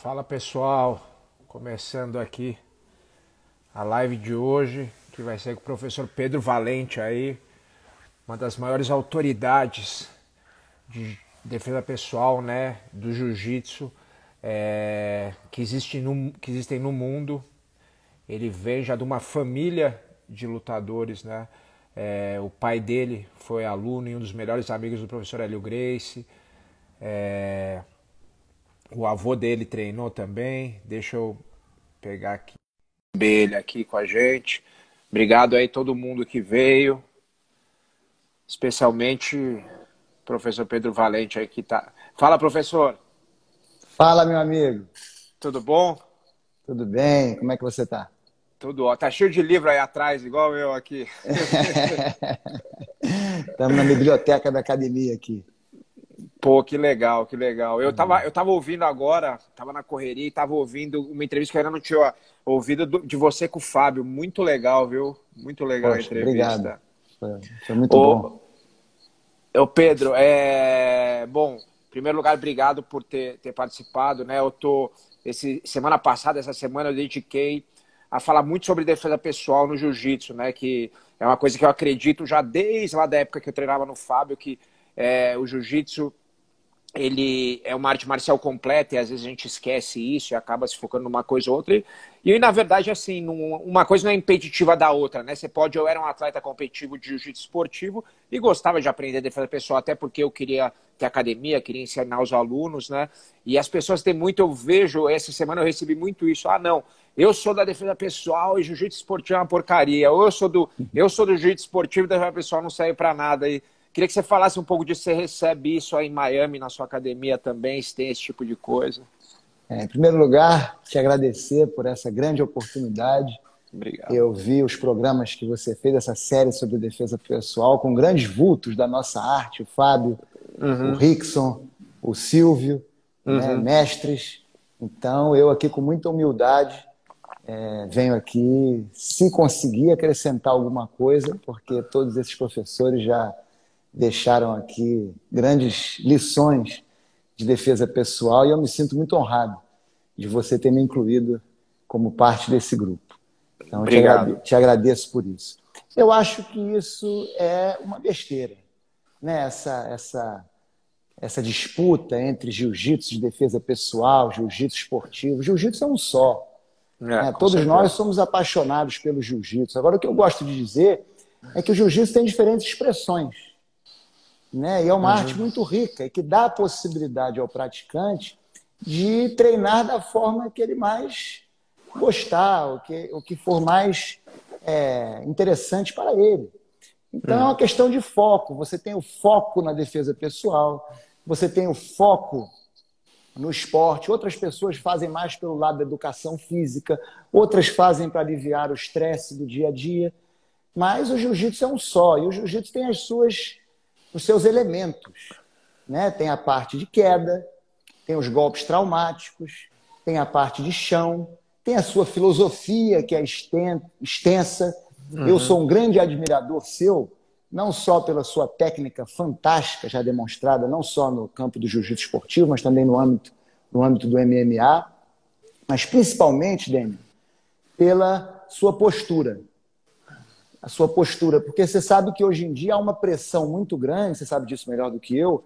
Fala pessoal, começando aqui a live de hoje, que vai ser com o professor Pedro Valente aí, uma das maiores autoridades de defesa pessoal, né, do jiu-jitsu que existem no mundo. Ele vem já de uma família de lutadores, né? O pai dele foi aluno e um dos melhores amigos do professor Hélio Gracie. O avô dele treinou também. Deixa eu pegar aqui ele aqui com a gente. Obrigado aí todo mundo que veio, especialmente o professor Pedro Valente aí que tá. Fala, professor. Fala, meu amigo. Tudo bom? Tudo bem? Como é que você tá? Tudo ótimo. Tá cheio de livro aí atrás, igual eu aqui. Estamos na biblioteca da academia aqui. Pô, que legal, que legal. Eu tava ouvindo agora, tava na correria e tava ouvindo uma entrevista que eu ainda não tinha ouvido de você com o Fábio. Muito legal, viu? Muito legal a Poxa, obrigado. entrevista. Foi muito bom. Ô Pedro, bom, em primeiro lugar, obrigado por ter participado, né? Semana passada, essa semana, eu dediquei a falar muito sobre defesa pessoal no jiu-jitsu, né? Que é uma coisa que eu acredito já desde lá da época que eu treinava no Fábio, que o jiu-jitsu ele é uma arte marcial completa e às vezes a gente esquece isso e acaba se focando numa coisa ou outra. E na verdade, assim, uma coisa não é impeditiva da outra, né? Eu era um atleta competitivo de jiu-jitsu esportivo e gostava de aprender defesa pessoal, até porque eu queria ter academia, queria ensinar os alunos, né? E as pessoas têm muito, eu vejo, essa semana eu recebi muito isso. Ah, não, eu sou da defesa pessoal e jiu-jitsu esportivo é uma porcaria. Ou eu sou do jiu-jitsu esportivo e defesa pessoal não serve pra nada. E queria que você falasse um pouco disso. Você recebe isso aí em Miami, na sua academia também, se tem esse tipo de coisa? Em primeiro lugar, te agradecer por essa grande oportunidade. Obrigado. Eu vi os programas que você fez, essa série sobre defesa pessoal, com grandes vultos da nossa arte, o Fábio, o Rickson, o Silvio, né, mestres. Então, eu aqui com muita humildade venho aqui, se conseguir acrescentar alguma coisa, porque todos esses professores já deixaram aqui grandes lições de defesa pessoal e eu me sinto muito honrado de você ter me incluído como parte desse grupo. Então, te agradeço por isso. Eu acho que isso é uma besteira, né? Essa disputa entre jiu-jitsu de defesa pessoal, jiu-jitsu esportivo. Jiu-jitsu é um só. Né? Todos nós somos apaixonados pelo jiu-jitsu. Agora, o que eu gosto de dizer é que o jiu-jitsu tem diferentes expressões. Né? E é uma arte muito rica e que dá a possibilidade ao praticante de treinar da forma que ele mais gostar, o que for mais interessante para ele. Então é uma questão de foco. Você tem o foco na defesa pessoal, você tem o foco no esporte. Outras pessoas fazem mais pelo lado da educação física, outras fazem para aliviar o estresse do dia a dia. Mas o jiu-jitsu é um só, e o jiu-jitsu tem os seus elementos, né? Tem a parte de queda, tem os golpes traumáticos, tem a parte de chão, tem a sua filosofia, que é extensa. Eu sou um grande admirador seu, não só pela sua técnica fantástica, já demonstrada, não só no campo do jiu-jitsu esportivo, mas também no âmbito do MMA, mas principalmente, Daniel, pela sua postura. A sua postura, porque você sabe que hoje em dia há uma pressão muito grande, você sabe disso melhor do que eu,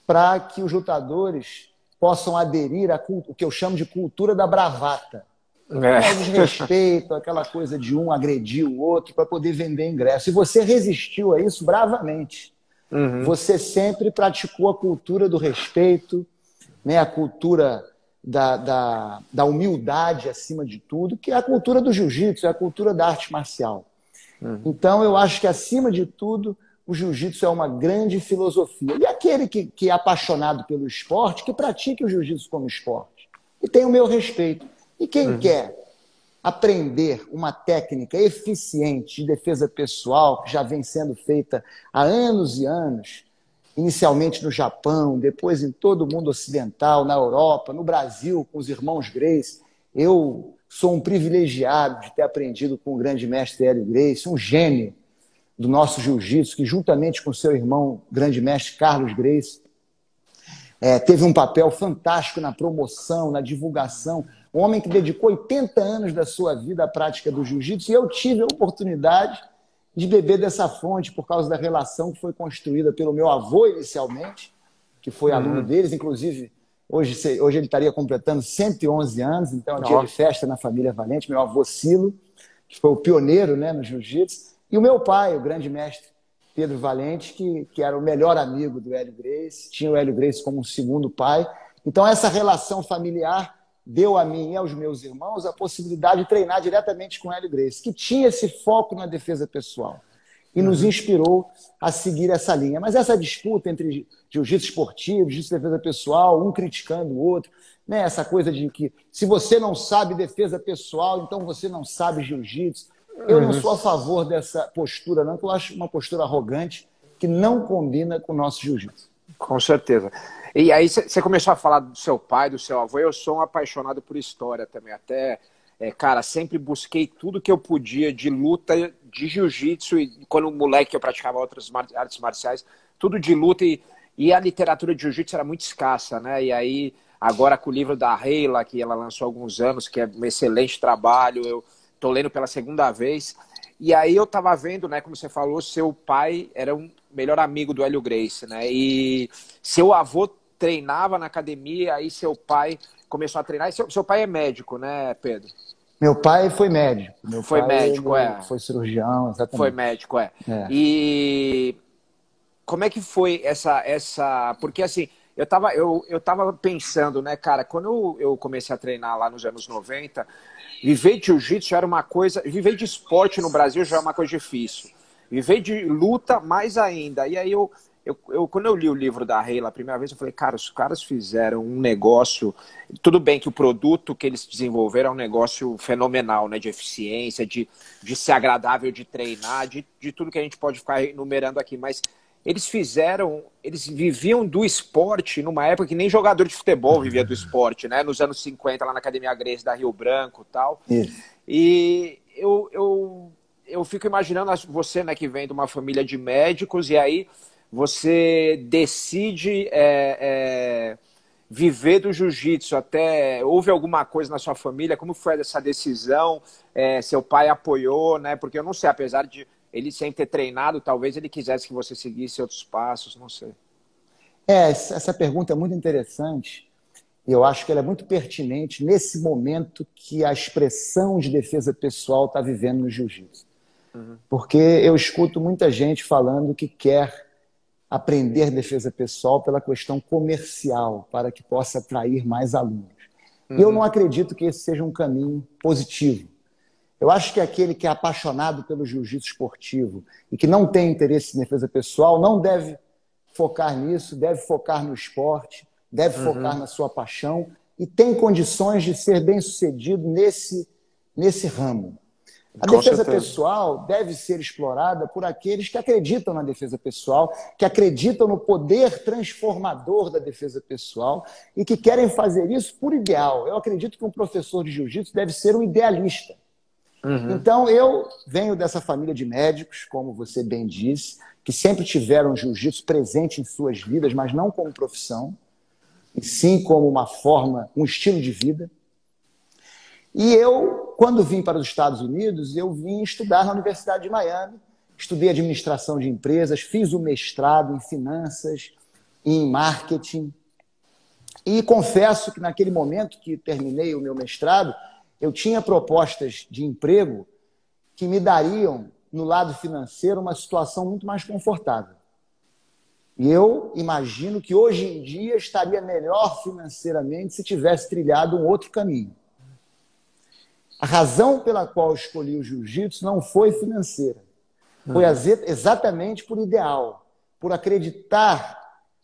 para que os lutadores possam aderir o que eu chamo de cultura da bravata. O desrespeito, aquela coisa de um agredir o outro para poder vender ingresso. E você resistiu a isso bravamente. Você sempre praticou a cultura do respeito, né? A cultura da humildade acima de tudo, que é a cultura do jiu-jitsu, é a cultura da arte marcial. Então, eu acho que, acima de tudo, o jiu-jitsu é uma grande filosofia. E aquele que é apaixonado pelo esporte, que pratique o jiu-jitsu como esporte. E tem o meu respeito. E quem quer aprender uma técnica eficiente de defesa pessoal, que já vem sendo feita há anos e anos, inicialmente no Japão, depois em todo o mundo ocidental, na Europa, no Brasil, com os irmãos Gracie. Eu sou um privilegiado de ter aprendido com o grande mestre Hélio Gracie, um gênio do nosso jiu-jitsu, que juntamente com seu irmão, grande mestre Carlos Gracie, teve um papel fantástico na promoção, na divulgação. Um homem que dedicou 80 anos da sua vida à prática do jiu-jitsu, e eu tive a oportunidade de beber dessa fonte por causa da relação que foi construída pelo meu avô inicialmente, que foi aluno deles. Inclusive, hoje ele estaria completando 111 anos, então é um dia de festa na família Valente. Meu avô Silo, que foi o pioneiro, né, no jiu-jitsu, e o meu pai, o grande mestre Pedro Valente, que era o melhor amigo do Hélio Gracie, tinha o Hélio Gracie como um segundo pai. Então essa relação familiar deu a mim e aos meus irmãos a possibilidade de treinar diretamente com o Hélio Gracie, que tinha esse foco na defesa pessoal e nos inspirou a seguir essa linha. Mas essa disputa entre jiu-jitsu esportivo, jiu-jitsu defesa pessoal, um criticando o outro, né? Essa coisa de que se você não sabe defesa pessoal, então você não sabe jiu-jitsu. Eu não sou a favor dessa postura, não, porque eu acho uma postura arrogante que não combina com o nosso jiu-jitsu. Com certeza. E aí você começou a falar do seu pai, do seu avô. Eu sou um apaixonado por história também. Até, cara, sempre busquei tudo que eu podia de luta, de jiu-jitsu. E quando moleque eu praticava outras artes marciais, tudo de luta. E a literatura de jiu-jitsu era muito escassa, né? E aí, agora com o livro da Reila, que ela lançou há alguns anos, que é um excelente trabalho, eu tô lendo pela segunda vez. E aí eu tava vendo, né, como você falou, seu pai era um melhor amigo do Hélio Gracie, né? E seu avô treinava na academia, aí seu pai começou a treinar. E seu pai é médico, né, Pedro? Meu pai foi médico. Meu foi pai, médico, foi cirurgião, exatamente. Foi médico, E como é que foi essa... Porque assim, eu tava pensando, né, cara, quando eu comecei a treinar lá nos anos 90, viver de jiu-jitsu era uma coisa... Viver de esporte no Brasil já é uma coisa difícil. Viver de luta, mais ainda. E aí, quando eu li o livro da Reila a primeira vez, eu falei, cara, os caras fizeram um negócio... Tudo bem que o produto que eles desenvolveram é um negócio fenomenal, né? De eficiência, de ser agradável de treinar, de tudo que a gente pode ficar enumerando aqui. Mas eles viviam do esporte numa época que nem jogador de futebol vivia do esporte, né? Nos anos 50, lá na Academia Gracie da Rio Branco e tal. Isso. E eu fico imaginando você, né, que vem de uma família de médicos, e aí você decide viver do jiu-jitsu. Houve alguma coisa na sua família? Como foi essa decisão? Seu pai apoiou, né? Porque eu não sei, apesar de ele sempre ter treinado, talvez ele quisesse que você seguisse outros passos, não sei. Essa pergunta é muito interessante. E eu acho que ela é muito pertinente nesse momento que a expressão de defesa pessoal está vivendo no jiu-jitsu. Porque eu escuto muita gente falando que quer aprender defesa pessoal pela questão comercial, para que possa atrair mais alunos. E eu não acredito que esse seja um caminho positivo. Eu acho que aquele que é apaixonado pelo jiu-jitsu esportivo e que não tem interesse em defesa pessoal não deve focar nisso, deve focar no esporte, deve focar na sua paixão e tem condições de ser bem-sucedido nesse ramo. A defesa pessoal deve ser explorada por aqueles que acreditam na defesa pessoal, que acreditam no poder transformador da defesa pessoal e que querem fazer isso por ideal. Eu acredito que um professor de jiu-jitsu deve ser um idealista. Então, eu venho dessa família de médicos, como você bem disse, que sempre tiveram jiu-jitsu presente em suas vidas, mas não como profissão, e sim como uma forma, um estilo de vida. E eu, quando vim para os Estados Unidos, eu vim estudar na Universidade de Miami, estudei administração de empresas, fiz o mestrado em finanças, em marketing, e confesso que naquele momento que terminei o meu mestrado, eu tinha propostas de emprego que me dariam, no lado financeiro, uma situação muito mais confortável. E eu imagino que hoje em dia estaria melhor financeiramente se tivesse trilhado um outro caminho. A razão pela qual eu escolhi o jiu-jitsu não foi financeira. Foi exatamente por ideal, por acreditar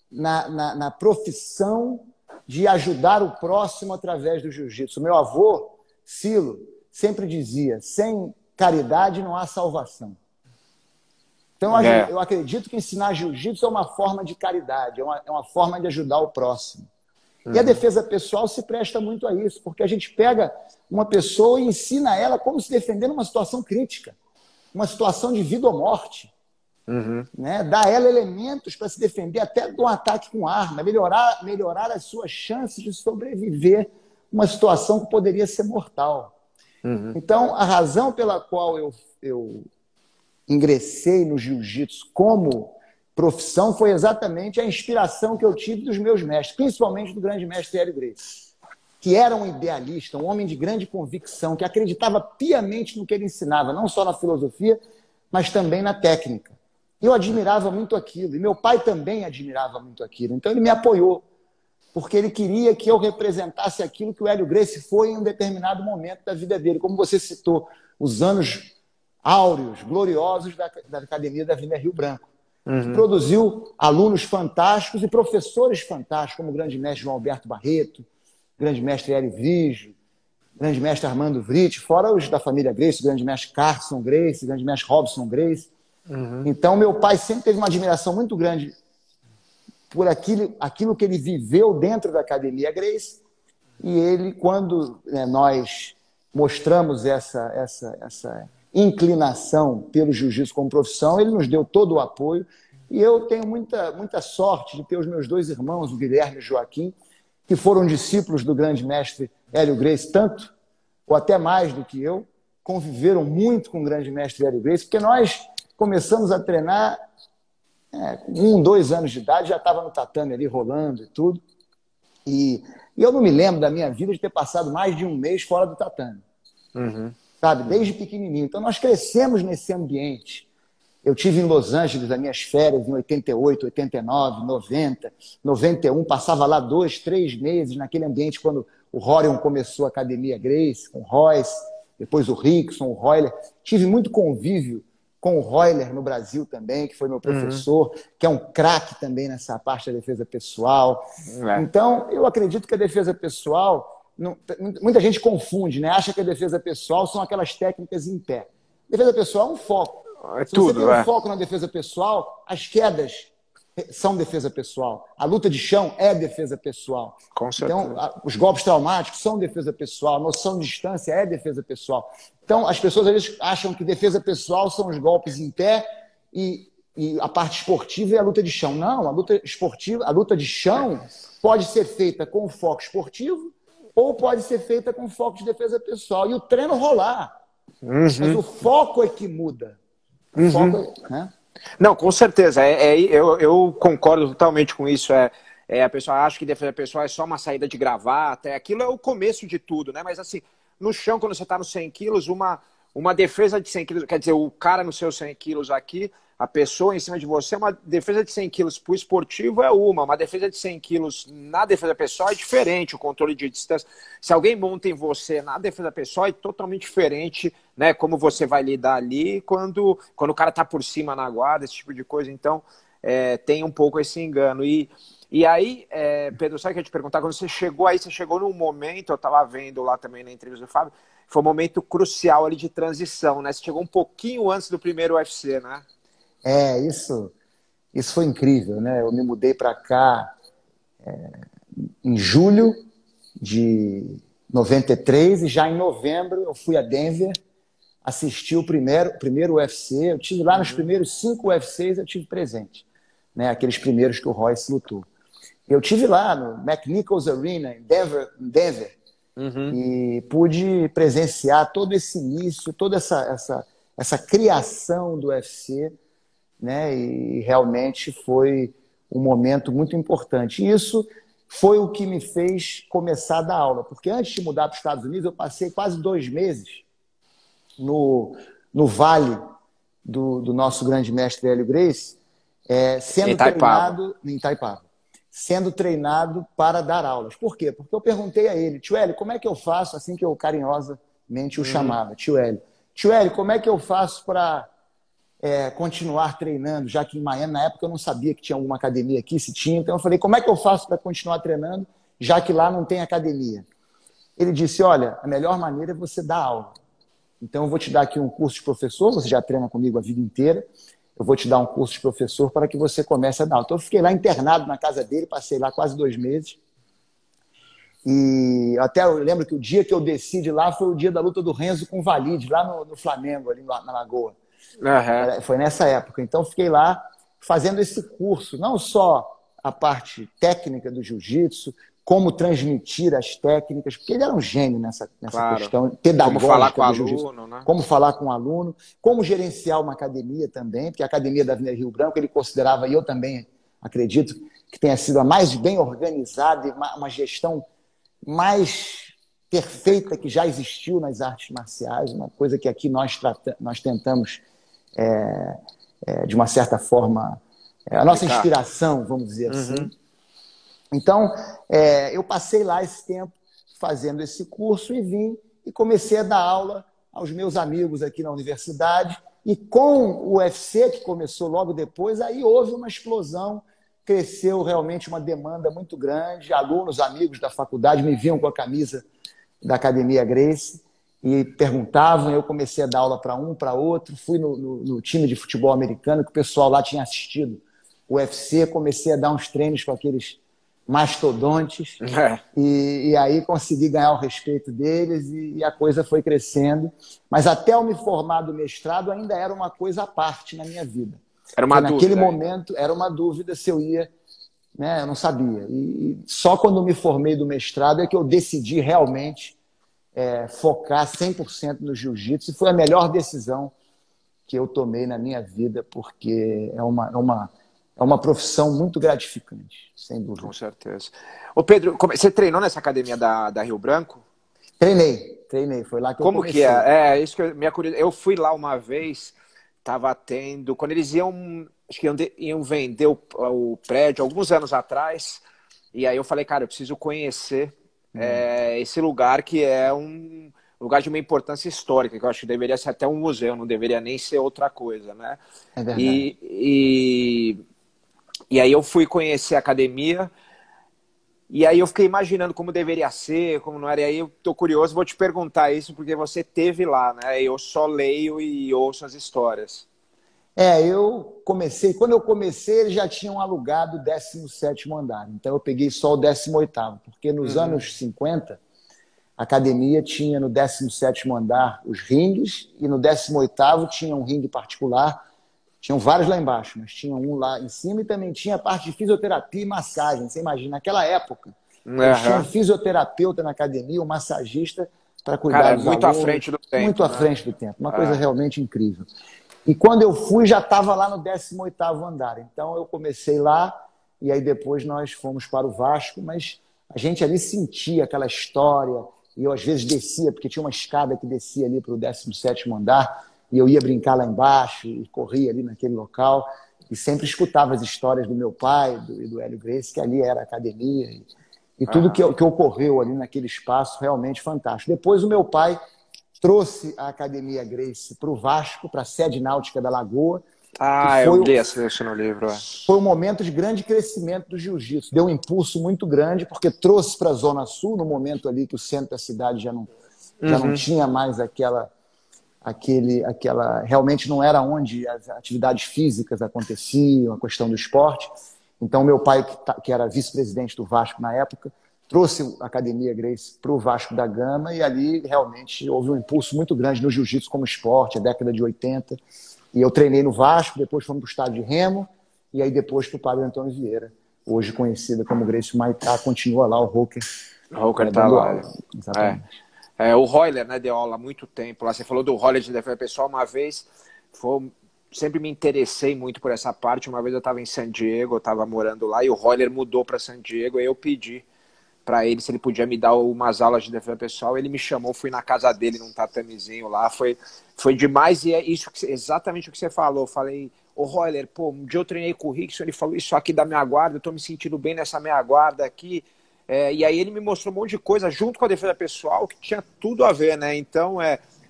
na profissão de ajudar o próximo através do jiu-jitsu. Meu avô, Silo, sempre dizia, sem caridade não há salvação. Então, eu acredito que ensinar jiu-jitsu é uma forma de caridade, é uma forma de ajudar o próximo. E a defesa pessoal se presta muito a isso, porque a gente pega uma pessoa e ensina ela como se defender numa situação crítica, uma situação de vida ou morte. né? Dar a ela elementos para se defender até de um ataque com arma, melhorar as suas chances de sobreviver a uma situação que poderia ser mortal. Então, a razão pela qual eu ingressei no jiu-jitsu como profissão foi exatamente a inspiração que eu tive dos meus mestres, principalmente do grande mestre Hélio Gracie, que era um idealista, um homem de grande convicção, que acreditava piamente no que ele ensinava, não só na filosofia, mas também na técnica. Eu admirava muito aquilo, e meu pai também admirava muito aquilo. Então ele me apoiou, porque ele queria que eu representasse aquilo que o Hélio Gracie foi em um determinado momento da vida dele. Como você citou, os anos áureos, gloriosos da Academia da Avenida Rio Branco, que produziu alunos fantásticos e professores fantásticos, como o grande mestre João Alberto Barreto, o grande mestre Hélio Vigio, o grande mestre Armando Vritti, fora os da família Gracie, o grande mestre Carson Gracie, o grande mestre Robson Gracie. Então, meu pai sempre teve uma admiração muito grande por aquilo que ele viveu dentro da Academia Gracie. E ele, quando nós mostramos essa inclinação pelo jiu-jitsu como profissão, ele nos deu todo o apoio. E eu tenho muita sorte de ter os meus dois irmãos, o Guilherme e o Joaquim, que foram discípulos do grande mestre Hélio Gracie, tanto ou até mais do que eu, conviveram muito com o grande mestre Hélio Gracie, porque nós começamos a treinar com 2 anos de idade, já estava no tatame ali rolando e tudo. E eu não me lembro da minha vida de ter passado mais de um mês fora do tatame. Sabe? Desde pequenininho. Então nós crescemos nesse ambiente. Eu tive em Los Angeles as minhas férias em 88, 89, 90, 91. Passava lá 2, 3 meses naquele ambiente quando o Rorion começou a Academia Gracie, com o Royce, depois o Rickson, o Royler. Tive muito convívio com o Royler no Brasil também, que foi meu professor, que é um craque também nessa parte da defesa pessoal. Então, eu acredito que a defesa pessoal, muita gente confunde, né? Acha que a defesa pessoal são aquelas técnicas em pé. Defesa pessoal é um foco. Se você tem um foco na defesa pessoal, as quedas são defesa pessoal. A luta de chão é defesa pessoal. Com certeza. Então, os golpes traumáticos são defesa pessoal. A noção de distância é defesa pessoal. Então, as pessoas às vezes acham que defesa pessoal são os golpes em pé e a parte esportiva é a luta de chão. Não, a luta esportiva, a luta de chão pode ser feita com foco esportivo ou pode ser feita com foco de defesa pessoal. E o treino rolar. Mas o foco é que muda. O foco, né? Não, com certeza. Eu concordo totalmente com isso. A pessoa acha que defesa pessoal é só uma saída de gravata. Aquilo é o começo de tudo, né? Mas assim, no chão, quando você está nos 100 quilos, uma defesa de 100 quilos, quer dizer, o cara nos seus 100 quilos aqui, a pessoa em cima de você, uma defesa de 100 quilos para o esportivo é uma defesa de 100 quilos na defesa pessoal é diferente, o controle de distância. Se alguém monta em você na defesa pessoal é totalmente diferente, né? Como você vai lidar ali quando o cara está por cima na guarda, esse tipo de coisa. Então, tem um pouco esse engano. E aí, Pedro, sabe o que eu ia te perguntar? Quando você chegou num momento, eu estava vendo lá também na entrevista do Fábio, foi um momento crucial ali de transição, né? Você chegou um pouquinho antes do primeiro UFC, né? Isso foi incrível, né? Eu me mudei para cá em julho de 93 e já em novembro eu fui a Denver assistir o primeiro UFC. Eu tive lá nos primeiros 5 UFCs, eu tive presente, né? Aqueles primeiros que o Royce lutou. Eu tive lá no McNichols Arena em Denver e pude presenciar todo esse início, toda essa criação do UFC, né? E realmente foi um momento muito importante. E isso foi o que me fez começar a dar aula, porque antes de mudar para os Estados Unidos, eu passei quase 2 meses no vale do nosso grande mestre Hélio Gracie, sendo treinado em Itaipava, sendo treinado para dar aulas. Por quê? Porque eu perguntei a ele, tio Hélio, como é que eu faço, assim que eu carinhosamente o chamava, tio Hélio, como é que eu faço para continuar treinando, já que em Miami, na época, eu não sabia que tinha alguma academia aqui, se tinha. Então eu falei, como é que eu faço para continuar treinando, já que lá não tem academia? Ele disse, olha, a melhor maneira é você dar aula. Então eu vou te dar aqui um curso de professor, você já treina comigo a vida inteira, eu vou te dar um curso de professor para que você comece a dar aula. Então eu fiquei lá internado na casa dele, passei lá quase 2 meses. E até eu lembro que o dia que eu desci de lá foi o dia da luta do Renzo com o Valide, lá no Flamengo, ali na Lagoa. Uhum. Foi nessa época. Então, fiquei lá fazendo esse curso, não só a parte técnica do jiu-jitsu, como transmitir as técnicas, porque ele era um gênio nessa Claro. questão Como falar com pedagógica o do jiu-jitsu. aluno, né? Como falar com o aluno, como gerenciar uma academia também, porque a academia da Avenida Rio Branco ele considerava, e eu também acredito, que tenha sido a mais bem organizada e uma gestão mais perfeita que já existiu nas artes marciais, uma coisa que aqui nós tentamos, de uma certa forma, a nossa inspiração, vamos dizer assim. Então, eu passei lá esse tempo fazendo esse curso e vim e comecei a dar aula aos meus amigos aqui na universidade. E com o UFC, que começou logo depois, aí houve uma explosão, cresceu realmente uma demanda muito grande. Alunos, amigos da faculdade me viam com a camisa da Academia Gracie e perguntavam, eu comecei a dar aula para um, para outro. Fui no time de futebol americano, que o pessoal lá tinha assistido o UFC, comecei a dar uns treinos com aqueles mastodontes e aí consegui ganhar o respeito deles e a coisa foi crescendo. Mas até eu me formar do mestrado ainda era uma coisa à parte na minha vida. Era uma dúvida. Naquele momento era uma dúvida se eu ia, né? Eu não sabia. E só quando me formei do mestrado é que eu decidi realmente focar 100% no jiu-jitsu, e foi a melhor decisão que eu tomei na minha vida, porque é uma profissão muito gratificante, sem dúvida. Com certeza. Ô Pedro, você treinou nessa academia da Rio Branco? Treinei. Foi lá que eu comecei. Como que é? Isso que minha curiosidade. Eu fui lá uma vez, estava tendo... Quando eles acho que iam vender o prédio alguns anos atrás, e aí eu falei, cara, eu preciso conhecer esse lugar, que é um lugar de uma importância histórica, que eu acho que deveria ser até um museu, não deveria nem ser outra coisa, né? É verdade. E aí eu fui conhecer a academia, e aí eu fiquei imaginando como deveria ser, como não era. E aí eu tô curioso, vou te perguntar isso, porque você teve lá, né? Eu só leio e ouço as histórias. Quando eu comecei, eles já tinham alugado o 17º andar, então eu peguei só o 18º, porque nos anos 50, a academia tinha no 17º andar os ringues, e no 18º tinha um ringue particular. Tinham vários lá embaixo, mas tinha um lá em cima e também tinha a parte de fisioterapia e massagem. Você imagina, naquela época, eles tinham um fisioterapeuta na academia, um massagista para cuidar dos muito alunos. à frente do tempo. Muito à frente do tempo. Uma coisa realmente incrível. E quando eu fui, já estava lá no 18º andar. Então eu comecei lá e aí depois nós fomos para o Vasco, mas a gente ali sentia aquela história e eu às vezes descia, porque tinha uma escada que descia ali para o 17º andar, e eu ia brincar lá embaixo e corria ali naquele local e sempre escutava as histórias do meu pai e do Hélio Gracie, que ali era a academia e tudo que ocorreu ali naquele espaço realmente fantástico. Depois o meu pai trouxe a Academia Gracie para o Vasco, para a sede náutica da Lagoa. Eu li isso no livro. Foi um momento de grande crescimento do jiu-jitsu. Deu um impulso muito grande, porque trouxe para a Zona Sul, no momento ali que o centro da cidade já não tinha mais realmente não era onde as atividades físicas aconteciam, a questão do esporte. Então, meu pai, que era vice-presidente do Vasco na época, trouxe a Academia Gracie para o Vasco da Gama, e ali realmente houve um impulso muito grande no jiu-jitsu como esporte, a década de 80. E eu treinei no Vasco, depois fomos para o estádio de Remo, e aí depois para o Padre Antônio Vieira, hoje conhecida como Gracie Maitá, continua lá, o Roker. O Roker está lá. Exatamente. O Royler, né, deu aula há muito tempo lá. Você falou do Royler de defesa pessoal uma vez. Sempre me interessei muito por essa parte. Uma vez eu estava em San Diego, eu estava morando lá, e o Royler mudou para San Diego, e eu pedi para ele se ele podia me dar umas aulas de defesa pessoal. Ele me chamou, fui na casa dele, num tatamezinho lá. Foi demais, e é isso exatamente o que você falou. Eu falei, Royler, um dia eu treinei com o Rickson, ele falou isso aqui da minha guarda, eu tô me sentindo bem nessa minha guarda aqui. E aí ele me mostrou um monte de coisa junto com a defesa pessoal que tinha tudo a ver, né? Então,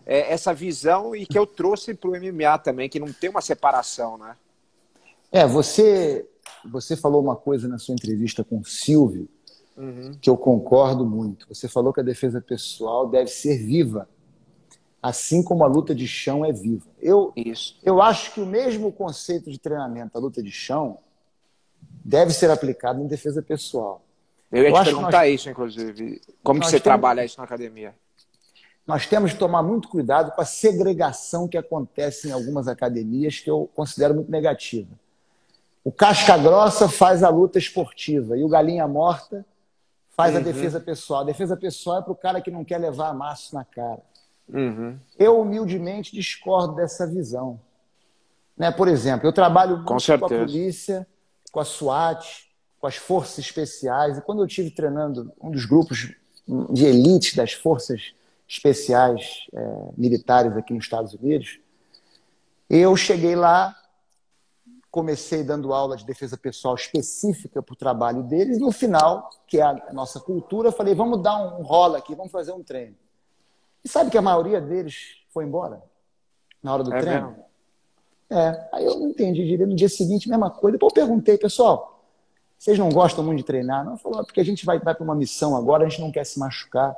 essa visão, e que eu trouxe pro MMA também, que não tem uma separação, né? Você falou uma coisa na sua entrevista com o Silvio, que eu concordo muito. Você falou que a defesa pessoal deve ser viva, assim como a luta de chão é viva. Eu acho que o mesmo conceito de treinamento, a luta de chão, deve ser aplicado em defesa pessoal. Eu ia te perguntar isso, inclusive. Como que você trabalha isso na academia? nós temos que tomar muito cuidado com a segregação que acontece em algumas academias, que eu considero muito negativa. O casca grossa faz a luta esportiva e o galinha morta faz a defesa pessoal. A defesa pessoal é para o cara que não quer levar amasso na cara. Eu, humildemente, discordo dessa visão. Né? Por exemplo, eu trabalho muito com a polícia, com a SWAT, com as forças especiais. E quando eu estive treinando um dos grupos de elite das forças especiais militares aqui nos Estados Unidos, eu cheguei lá, comecei dando aula de defesa pessoal específica para o trabalho deles, e no final, que é a nossa cultura, eu falei, vamos dar um rola aqui, vamos fazer um treino. E sabe que a maioria deles foi embora na hora do treino? Mesmo? Aí eu não entendi direito. No dia seguinte, mesma coisa. Depois eu perguntei, pessoal, vocês não gostam muito de treinar? Não, falou, porque a gente vai para uma missão agora, a gente não quer se machucar.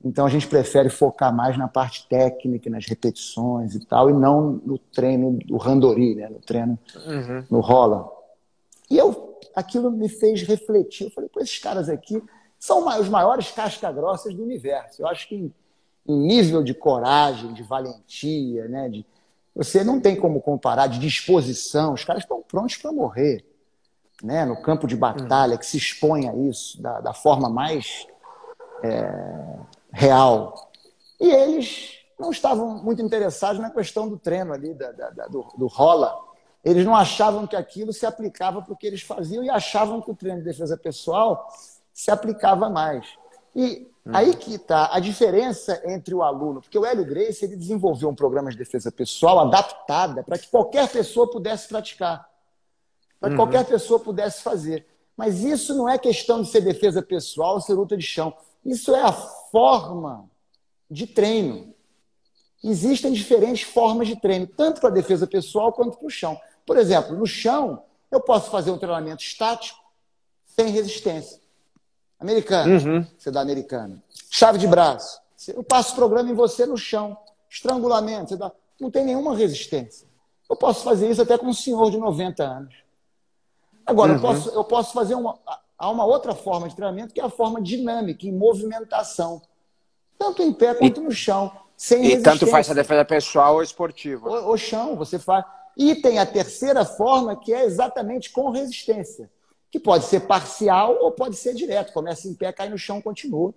Então a gente prefere focar mais na parte técnica, nas repetições e tal, e não no treino do randori, né? No treino, no rola. E aquilo me fez refletir. Eu falei, pô, esses caras aqui são os maiores casca-grossas do universo. Eu acho que em nível de coragem, de valentia, né? Você não tem como comparar, de disposição. Os caras estão prontos para morrer, né? No campo de batalha, que se expõe a isso da forma mais real. E eles não estavam muito interessados na questão do treino ali, do rola. Eles não achavam que aquilo se aplicava para o que eles faziam e achavam que o treino de defesa pessoal se aplicava mais. E aí que está a diferença entre o aluno, porque o Hélio Gracie ele desenvolveu um programa de defesa pessoal adaptada para que qualquer pessoa pudesse praticar, para que qualquer pessoa pudesse fazer. Mas isso não é questão de ser defesa pessoal ou ser luta de chão. Isso é a forma de treino. Existem diferentes formas de treino, tanto para a defesa pessoal quanto para o chão. Por exemplo, no chão, eu posso fazer um treinamento estático sem resistência. Americana, você dá americana. Chave de braço. Eu passo o programa em você no chão. Estrangulamento, você dá. Não tem nenhuma resistência. Eu posso fazer isso até com um senhor de 90 anos. Agora, eu posso fazer uma outra forma de treinamento, que é a forma dinâmica, em movimentação. Tanto em pé quanto no chão. Sem resistência. E tanto faz a defesa pessoal ou esportiva. O chão, você faz. E tem a terceira forma, que é exatamente com resistência. Que pode ser parcial ou pode ser direto. Começa em pé, cai no chão, continua.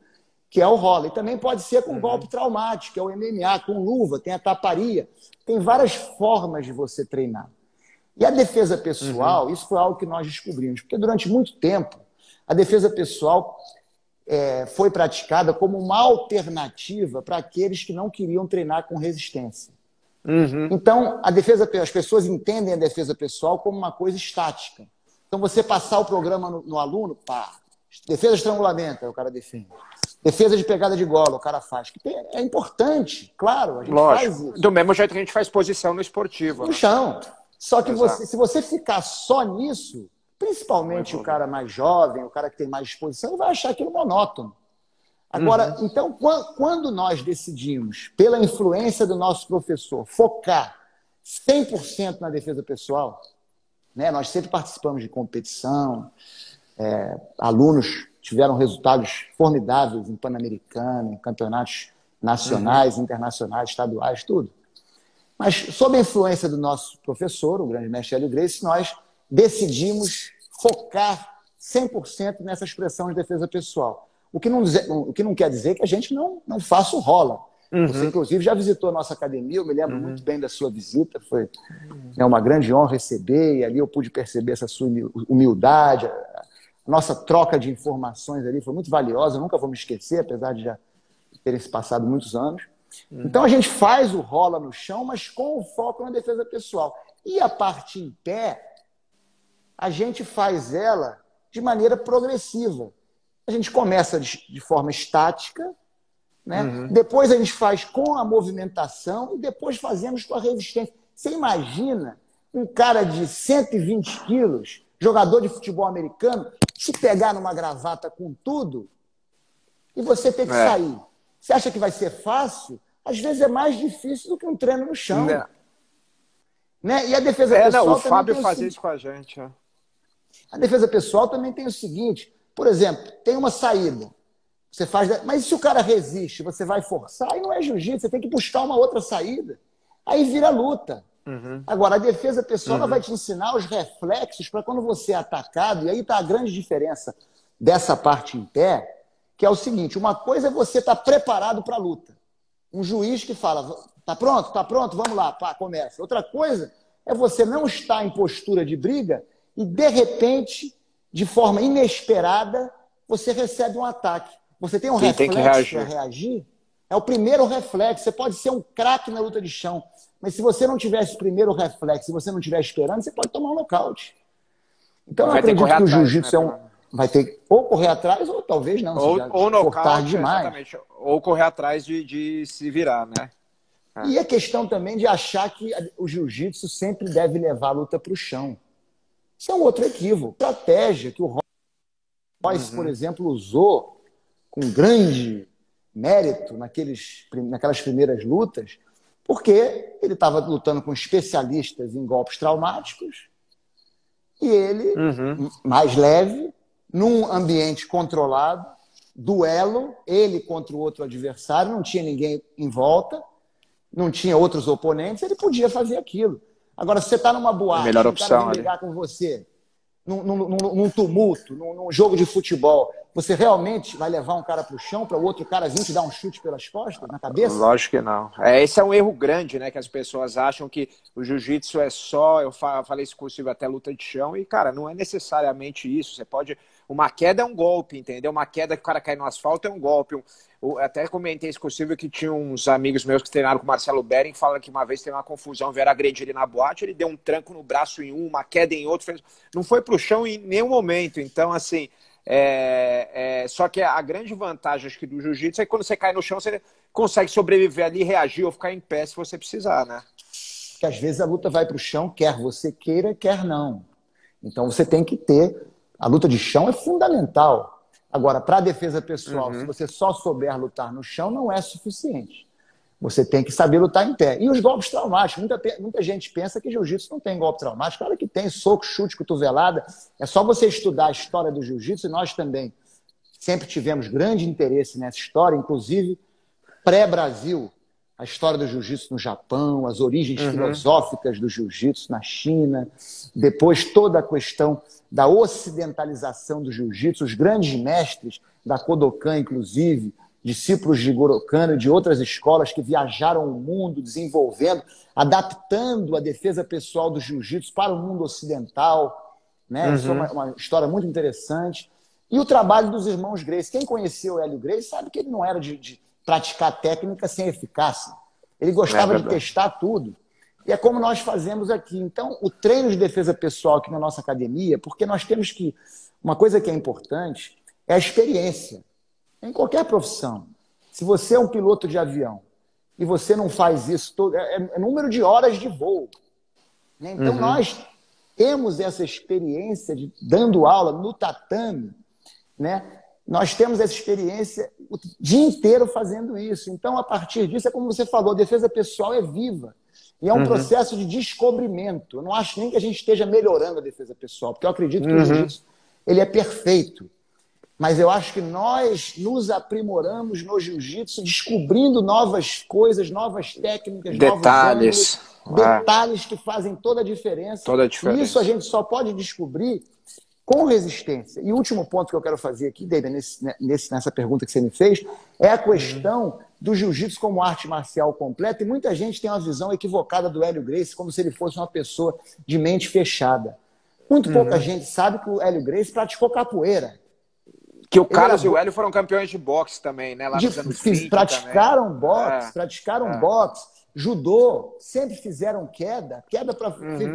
Que é o rola. E também pode ser com golpe traumático, que é o MMA, com luva, tem a taparia. Tem várias formas de você treinar. E a defesa pessoal, isso foi algo que nós descobrimos. Porque durante muito tempo, a defesa pessoal foi praticada como uma alternativa para aqueles que não queriam treinar com resistência. Então, as pessoas entendem a defesa pessoal como uma coisa estática. Então, você passar o programa no aluno, pá, defesa de estrangulamento, aí o cara defende. Defesa de pegada de gola, o cara faz. É importante, claro, a gente faz isso. Do mesmo jeito que a gente faz posição no esportivo. No chão. Só que se você ficar só nisso, principalmente o cara mais jovem, o cara que tem mais disposição, vai achar aquilo monótono. Agora, então, quando nós decidimos, pela influência do nosso professor, focar 100% na defesa pessoal, né? Nós sempre participamos de competição, alunos tiveram resultados formidáveis em Pan-Americano, em campeonatos nacionais, internacionais, estaduais, tudo. Mas, sob a influência do nosso professor, o grande mestre Hélio Gracie, nós decidimos focar 100% nessa expressão de defesa pessoal. O que não quer dizer que a gente não faça o rola. Você, inclusive, já visitou a nossa academia, eu me lembro muito bem da sua visita, foi uma grande honra receber, e ali eu pude perceber essa sua humildade, a nossa troca de informações ali foi muito valiosa, eu nunca vou me esquecer, apesar de já terem se passado muitos anos. Então a gente faz o rola no chão, mas com o foco na defesa pessoal. E a parte em pé, a gente faz ela de maneira progressiva. A gente começa de forma estática, né? Depois a gente faz com a movimentação e depois fazemos com a resistência. Você imagina um cara de 120 quilos, jogador de futebol americano, te pegar numa gravata com tudo e você ter que sair. Você acha que vai ser fácil? Às vezes é mais difícil do que um treino no chão. Né? E a defesa pessoal o Fábio fazia isso com a gente. A defesa pessoal também tem o seguinte, por exemplo, tem uma saída. Você faz, mas e se o cara resiste, você vai forçar? Aí não é jiu-jitsu, você tem que buscar uma outra saída. Aí vira luta. Agora, a defesa pessoal ela vai te ensinar os reflexos para quando você é atacado, e aí está a grande diferença dessa parte em pé, que é o seguinte, uma coisa é você estar preparado para a luta. Um juiz que fala, tá pronto, vamos lá, pá, começa. Outra coisa é você não estar em postura de briga e, de repente, de forma inesperada, você recebe um ataque. Você tem um reflexo para reagir? É o primeiro reflexo. Você pode ser um craque na luta de chão, mas se você não tiver esse primeiro reflexo, se você não estiver esperando, você pode tomar um nocaute. Então, eu acredito que o jiu-jitsu, né, vai ter que ou correr atrás, ou talvez não, ou nocaute, tarde demais. Exatamente. Ou correr atrás de se virar, né? E a questão também de achar que o jiu-jitsu sempre deve levar a luta para o chão. Isso é um outro equívoco. Estratégia que o Royce, por exemplo, usou com grande mérito naquelas primeiras lutas, porque ele estava lutando com especialistas em golpes traumáticos e ele, mais leve, num ambiente controlado, duelo, ele contra o outro adversário, não tinha ninguém em volta, não tinha outros oponentes, ele podia fazer aquilo. Agora, se você está numa boate, o cara vem brigar com você, num tumulto, num jogo de futebol, você realmente vai levar um cara para o chão, para o outro cara vir te dar um chute pelas costas, na cabeça? Lógico que não. Esse é um erro grande, né? Que as pessoas acham que o jiu-jitsu é só, eu falei isso consigo, até luta de chão, e, cara, não é necessariamente isso. Você pode... Uma queda é um golpe, entendeu? Uma queda que o cara cai no asfalto é um golpe. Até comentei isso consigo que tinha uns amigos meus que treinaram com o Marcelo Bering, falam que uma vez teve uma confusão, vieram agredir ele na boate, ele deu um tranco no braço em uma queda em outro, não foi pro chão em nenhum momento. Então, assim, só que a grande vantagem, acho que, do jiu-jitsu é que quando você cai no chão, você consegue sobreviver ali, reagir ou ficar em pé se você precisar, né? Porque às vezes a luta vai pro chão, quer você queira, quer não. Então você tem que ter... A luta de chão é fundamental. Agora, para a defesa pessoal, se você só souber lutar no chão, não é suficiente. Você tem que saber lutar em pé. E os golpes traumáticos? Muita gente pensa que jiu-jitsu não tem golpe traumático. Claro que tem, soco, chute, cotovelada. É só você estudar a história do jiu-jitsu, e nós também sempre tivemos grande interesse nessa história, inclusive pré-Brasil, a história do jiu-jitsu no Japão, as origens filosóficas do jiu-jitsu na China, depois toda a questão da ocidentalização do jiu-jitsu, os grandes mestres da Kodokan, inclusive, discípulos de Goro Kano e de outras escolas que viajaram o mundo desenvolvendo, adaptando a defesa pessoal do jiu-jitsu para o mundo ocidental, né? Isso é uma história muito interessante. E o trabalho dos irmãos Gracie. Quem conheceu o Hélio Gracie sabe que ele não era de praticar técnica sem eficácia. Ele gostava de testar tudo. E é como nós fazemos aqui. Então, o treino de defesa pessoal aqui na nossa academia, porque nós temos que... Uma coisa que é importante é a experiência. Em qualquer profissão. Se você é um piloto de avião e você não faz isso, é número de horas de voo. Né? Então, nós temos essa experiência de dando aula no tatame, né? Nós temos essa experiência o dia inteiro fazendo isso. Então, a partir disso, é como você falou, a defesa pessoal é viva. E é um processo de descobrimento. Eu não acho nem que a gente esteja melhorando a defesa pessoal, porque eu acredito que o jiu-jitsu ele é perfeito. Mas eu acho que nós nos aprimoramos no jiu-jitsu, descobrindo novas coisas, novas técnicas, detalhes, novos ângulos, detalhes que fazem toda a diferença. E isso a gente só pode descobrir com resistência. E o último ponto que eu quero fazer aqui, David, nessa pergunta que você me fez, é a questão do jiu-jitsu como arte marcial completa. E muita gente tem uma visão equivocada do Hélio Gracie como se ele fosse uma pessoa de mente fechada. Muito pouca gente sabe que o Hélio Gracie praticou capoeira. Que o Carlos e o Hélio foram campeões de boxe também, né? Lá nos anos 30 praticaram também. Boxe, praticaram boxe, judô, sempre fizeram queda. Queda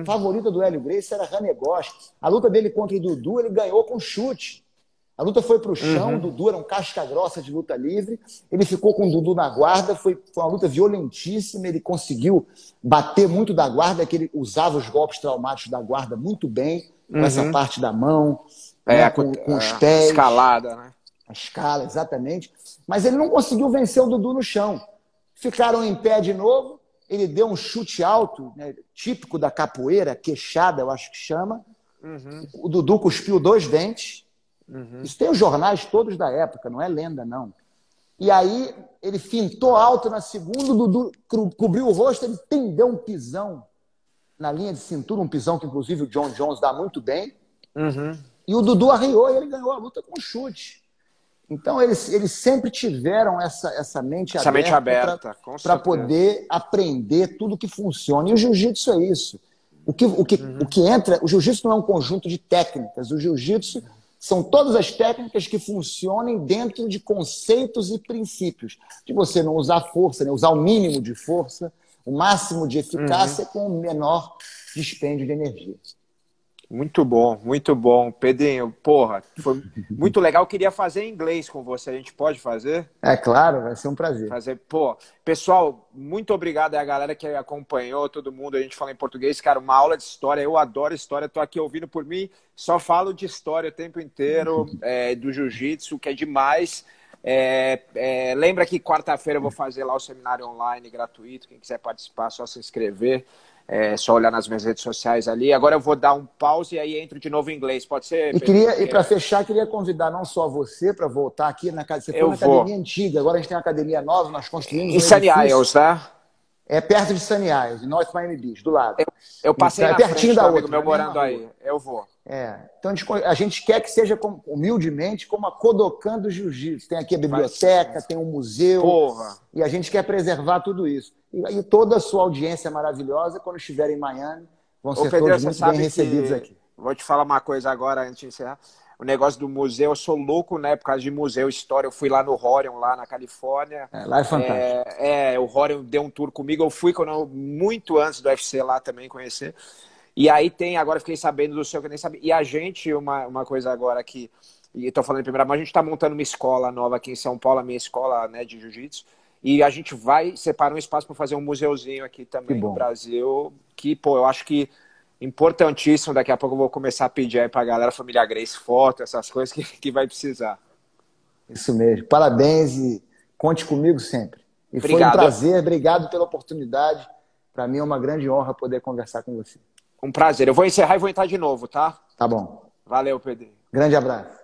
favorita do Hélio Gracie era Hanegoshi. A luta dele contra o Dudu, ele ganhou com chute. A luta foi para o chão, o Dudu era um casca grossa de luta livre, ele ficou com o Dudu na guarda, foi uma luta violentíssima, ele conseguiu bater muito da guarda, que ele usava os golpes traumáticos da guarda muito bem, com essa parte da mão, né, com os pés. Escalada, né? A escala, exatamente. Mas ele não conseguiu vencer o Dudu no chão. Ficaram em pé de novo, ele deu um chute alto, né, típico da capoeira, queixada, eu acho que chama. O Dudu cuspiu 2 dentes, Isso tem os jornais todos da época, não é lenda, não. E aí ele fintou alto na segunda, o Dudu cobriu o rosto, ele deu um pisão na linha de cintura, um pisão que inclusive o John Jones dá muito bem. E o Dudu arriou e ele ganhou a luta com chute. Então eles sempre tiveram essa mente aberta para poder aprender tudo que funciona. E o jiu-jitsu é isso. O que entra, o jiu-jitsu não é um conjunto de técnicas, o jiu-jitsu são todas as técnicas que funcionem dentro de conceitos e princípios. De você não usar força, né? Usar o mínimo de força, o máximo de eficácia com o menor dispêndio de energia. Muito bom. Pedrinho, porra, foi muito legal. Eu queria fazer em inglês com você. A gente pode fazer? É claro, vai ser um prazer. Pessoal, muito obrigado a galera que acompanhou, todo mundo. A gente fala em português, cara, uma aula de história. Eu adoro história, tô aqui ouvindo por mim. Só falo de história o tempo inteiro, do jiu-jitsu, que é demais. Lembra que quarta-feira eu vou fazer lá o seminário online gratuito. Quem quiser participar, é só se inscrever. É só olhar nas minhas redes sociais ali. Agora eu vou dar um pause e aí entro de novo em inglês. Pode ser? E para fechar, queria convidar não só você para voltar aqui na casa. Você foi na academia antiga, agora a gente tem uma academia nova, nós construímos. Em Sunny Isles, tá? É perto de Sunny Isles, em North Miami Beach, do lado. Eu passei na pertinho frente, da amigo outra, meu morando aí. Eu vou. Então a gente quer que seja humildemente como a Kodokan do Jiu-Jitsu. Tem aqui a biblioteca, tem um museu. Porra. E a gente quer preservar tudo isso. E toda a sua audiência maravilhosa, quando estiver em Miami, vão ser Pedro, todos muito bem recebidos aqui. Vou te falar uma coisa agora, antes de encerrar. O negócio do museu, eu sou louco, né? Por causa de museu, história. Eu fui lá no Horion, lá na Califórnia. Lá é fantástico. O Horion deu um tour comigo. Eu fui muito antes do UFC lá também conhecer. E aí agora fiquei sabendo do seu que eu nem sabia. E a gente, uma coisa agora aqui, e estou falando em primeira mão, a gente está montando uma escola nova aqui em São Paulo, a minha escola, né, de jiu-jitsu. E a gente vai separar um espaço para fazer um museuzinho aqui também no Brasil, que, eu acho que importantíssimo. Daqui a pouco eu vou começar a pedir aí para a galera, família Gracie, foto, essas coisas que vai precisar. Isso mesmo. Parabéns e conte comigo sempre. E obrigado. Foi um prazer, obrigado pela oportunidade. Para mim é uma grande honra poder conversar com você. Um prazer. Eu vou encerrar e vou entrar de novo, tá? Tá bom. Valeu, Pedrinho. Grande abraço.